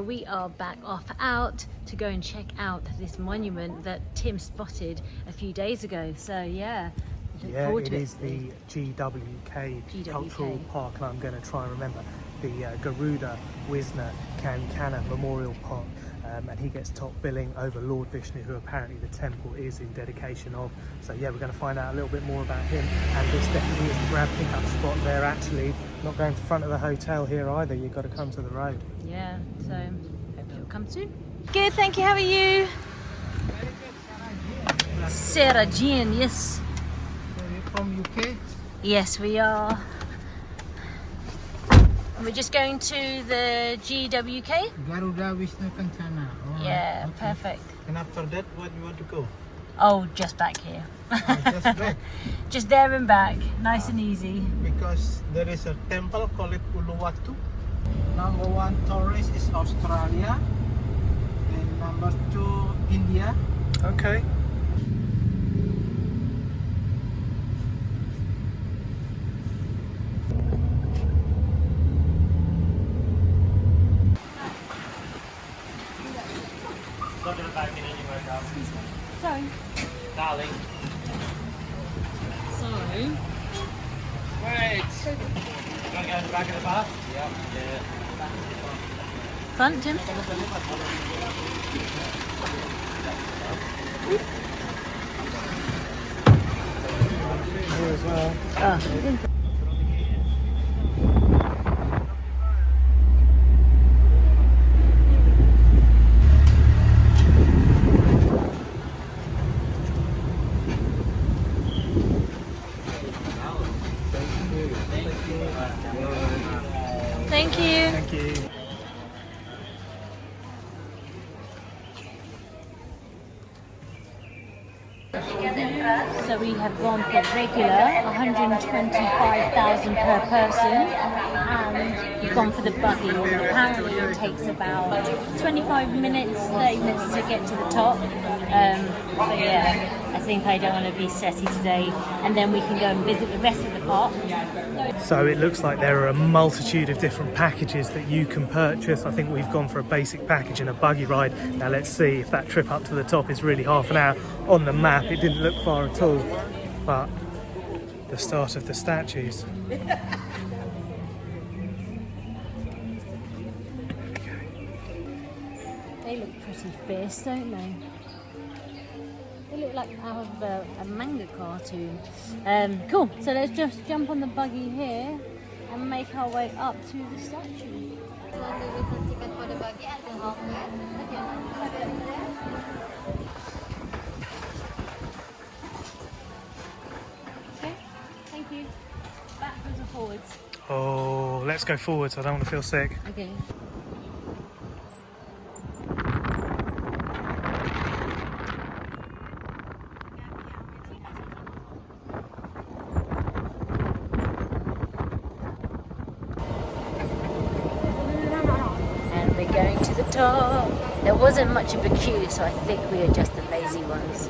We are back off out to go and check out this monument that Tim spotted a few days ago. So yeah, it is the GWK Cultural Park, and I'm going to try and remember the Garuda Wisnu Kencana Memorial Park, and he gets top billing over Lord Vishnu, who apparently the temple is in dedication of. So yeah, we're going to find out a little bit more about him, and this definitely is the grab pickup spot. They're actually not going to the front of the hotel here either, you've got to come to the road. Yeah, so hopefully it'll come soon. Good, thank you. How are you? Sarah Jean, yes. So you're from UK? Yes, we are. And we're just going to the GWK? Garuda Wisnu Kencana. Oh, Yeah, okay. perfect. And after that, where do you want to go? Oh, just back here. Oh, just back. Just there and back, nice and easy. Because there is a temple called Uluwatu. Number 1 tourist is Australia. And number 2, India. Okay. Sorry. Darling. So, Wait. You want to go in the back of the bus? Yeah. front, Tim? Here as well. Oh. Thank you. Thank you. So we have gone for regular, 125,000 per person, and we've gone for the buggy. Apparently it takes about 25 minutes, 30 minutes to get to the top. But yeah, I think I don't want to be setty today, and then we can go and visit the rest of the park. So it looks like there are a multitude of different packages that you can purchase. I think we've gone for a basic package and a buggy ride. Now let's see if that trip up to the top is really half an hour. On the map it didn't look far at all, but the start of the statues. They look pretty fierce, don't they? They look like out of a manga cartoon. Cool, so let's just jump on the buggy here and make our way up to the statue. For the buggy and the Okay, thank you. Backwards or forwards? Oh, let's go forwards, I don't want to feel sick. Okay. And we're going to the top. There wasn't much of a queue, so I think we are just the lazy ones.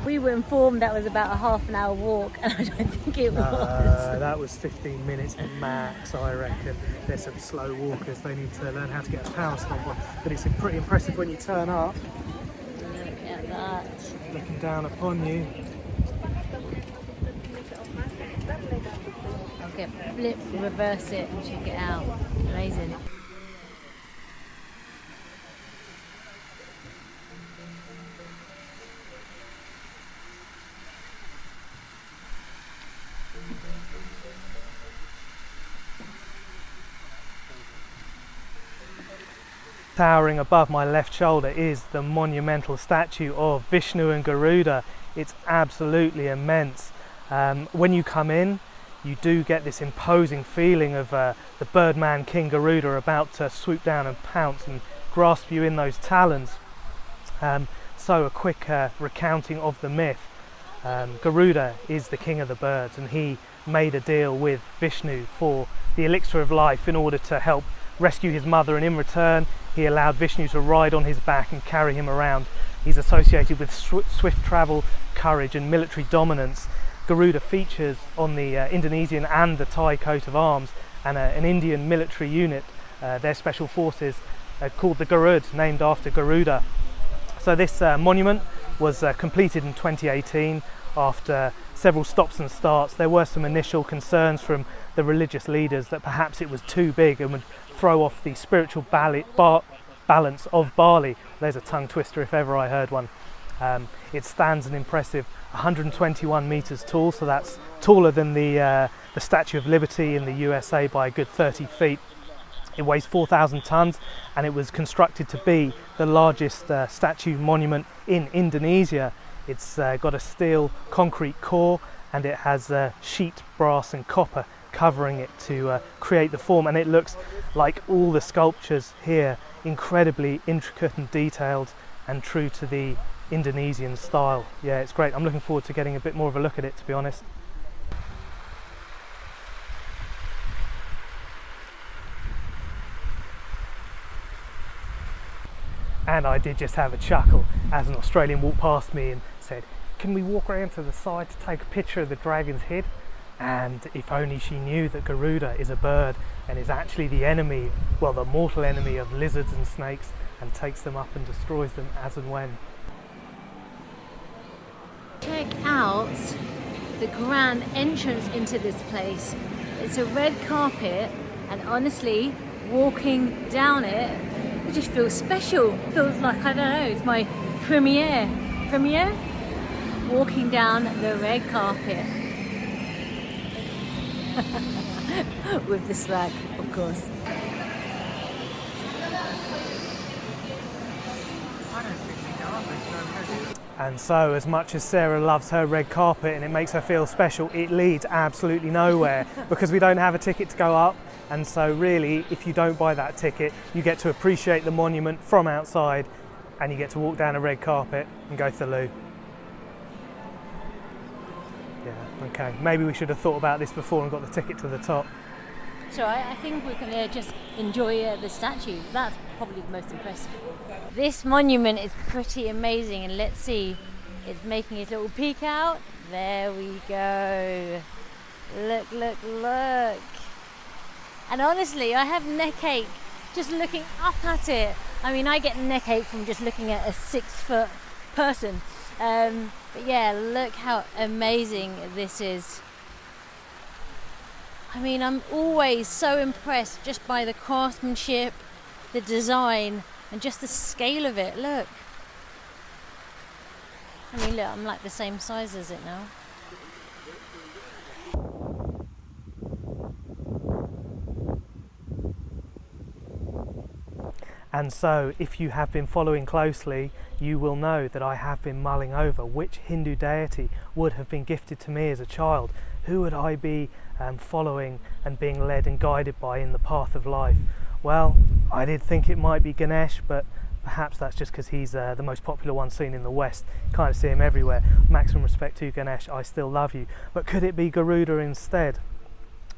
We were informed that was about a half an hour walk, and I don't think it was. That was 15 minutes max, I reckon. There's some slow walkers, they need to learn how to get a power stomp on. But it's pretty impressive when you turn up, Look at that. looking down upon you. Okay, flip, reverse it, and check it out. Amazing. Towering above my left shoulder is the monumental statue of Vishnu and Garuda. It's absolutely immense. When you come in, you do get this imposing feeling of the birdman King Garuda about to swoop down and pounce and grasp you in those talons. So a quick recounting of the myth. Garuda is the king of the birds, and he made a deal with Vishnu for the elixir of life in order to help rescue his mother, and in return he allowed Vishnu to ride on his back and carry him around. He's associated with swift travel, courage and military dominance. Garuda features on the Indonesian and the Thai coat of arms, and an Indian military unit, their special forces, called the Garud, named after Garuda. So this monument was completed in 2018 after several stops and starts. There were some initial concerns from the religious leaders that perhaps it was too big and would throw off the spiritual balance of Bali. There's a tongue twister if ever I heard one. It stands an impressive 121 meters tall, so that's taller than the Statue of Liberty in the USA by a good 30 feet. It weighs 4,000 tons, and it was constructed to be the largest statue monument in Indonesia. It's got a steel concrete core, and it has sheet brass and copper covering it to create the form, and it looks like all the sculptures here, incredibly intricate and detailed and true to the Indonesian style. Yeah, it's great. I'm looking forward to getting a bit more of a look at it, to be honest. And I did just have a chuckle as an Australian walked past me and said, "Can we walk around to the side to take a picture of the dragon's head?" And if only she knew that Garuda is a bird and is actually the enemy, well, the mortal enemy of lizards and snakes, and takes them up and destroys them as and when. Check out the grand entrance into this place. It's a red carpet, and honestly, walking down it, it just feels special. It feels like, I don't know, it's my premiere walking down the red carpet. With the swag, of course. And so, as much as Sarah loves her red carpet and it makes her feel special, it leads absolutely nowhere because we don't have a ticket to go up. And so really, if you don't buy that ticket, you get to appreciate the monument from outside, and you get to walk down a red carpet and go to the loo. Yeah, okay. Maybe we should have thought about this before and got the ticket to the top. So I think we're going to just enjoy the statue. That's probably the most impressive. This monument is pretty amazing, and let's see, it's making its little peek out. There we go. Look, look, look. And honestly, I have neck ache just looking up at it. I mean, I get neck ache from just looking at a 6-foot person. But yeah, look how amazing this is. I mean, I'm always so impressed just by the craftsmanship, the design, and just the scale of it. Look. I mean, look, I'm like the same size as it now. And so, if you have been following closely, you will know that I have been mulling over which Hindu deity would have been gifted to me as a child. Who would I be following and being led and guided by in the path of life? Well, I did think it might be Ganesh, but perhaps that's just because he's the most popular one seen in the West. You kind of see him everywhere. Maximum respect to Ganesh, I still love you. But could it be Garuda instead?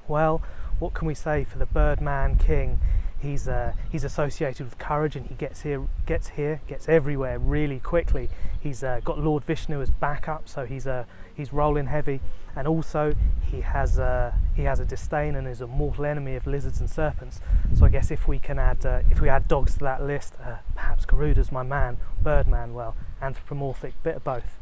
Well, what can we say for the Birdman King? He's associated with courage, and he gets everywhere really quickly. He's got Lord Vishnu as backup, so he's rolling heavy, and also he has a disdain and is a mortal enemy of lizards and serpents. So I guess if we add dogs to that list, perhaps Garuda's my man. Birdman, well, anthropomorphic, bit of both.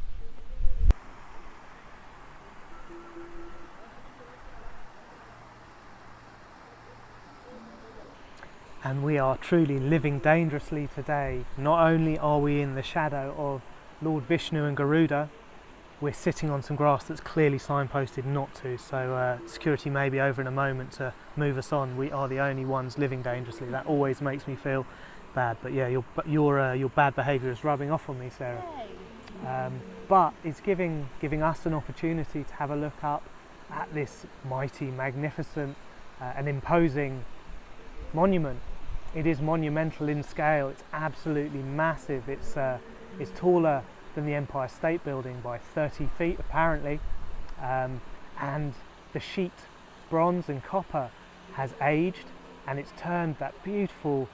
And we are truly living dangerously today. Not only are we in the shadow of Lord Vishnu and Garuda, we're sitting on some grass that's clearly signposted not to, so security may be over in a moment to move us on. We are the only ones living dangerously. That always makes me feel bad, but yeah, your bad behaviour is rubbing off on me, Sarah. But it's giving us an opportunity to have a look up at this mighty, magnificent and imposing monument. It is monumental in scale. It's absolutely massive. It's taller than the Empire State Building by 30 feet apparently, and the sheet bronze and copper has aged, and it's turned that beautiful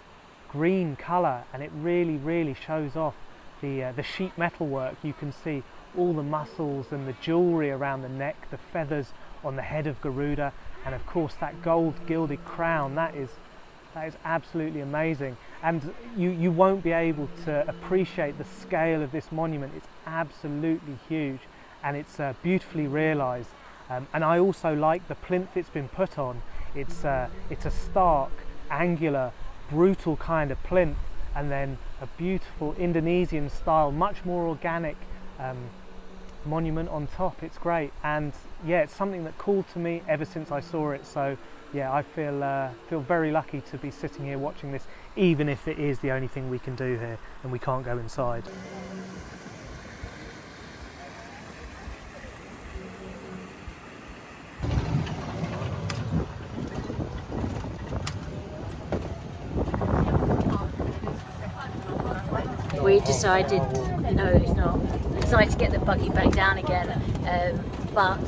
green colour, and it really shows off the sheet metal work you can see all the muscles and the jewellery around the neck, the feathers on the head of Garuda, and of course that gold gilded crown. That is absolutely amazing, and you won't be able to appreciate the scale of this monument. It's absolutely huge, and it's beautifully realised. And I also like the plinth it's been put on. It's a stark, angular, brutal kind of plinth, and then a beautiful Indonesian style, much more organic monument on top. It's great, and yeah, it's something that called to me ever since I saw it. So yeah, I feel very lucky to be sitting here watching this, even if it is the only thing we can do here and we can't go inside. We decided, no it's not, we decided to get the buggy back down again, but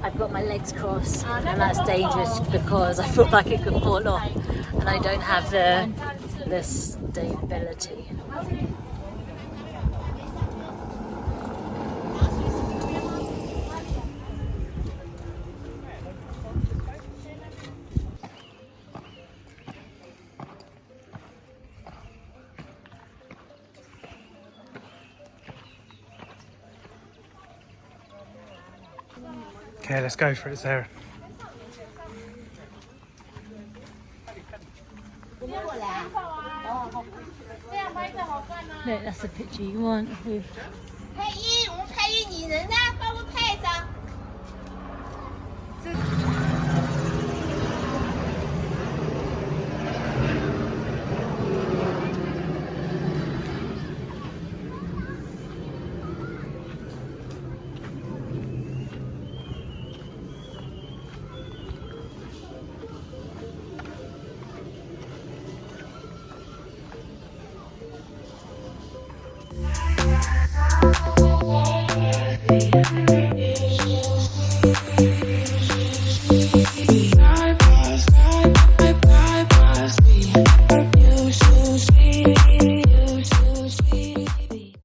I've got my legs crossed and that's dangerous because I feel like it could fall off and I don't have the stability. Okay, let's go for it, Sarah. Look, that's the picture you want with... 配音，我们配音拟人呢，帮我配一张。 Yeah.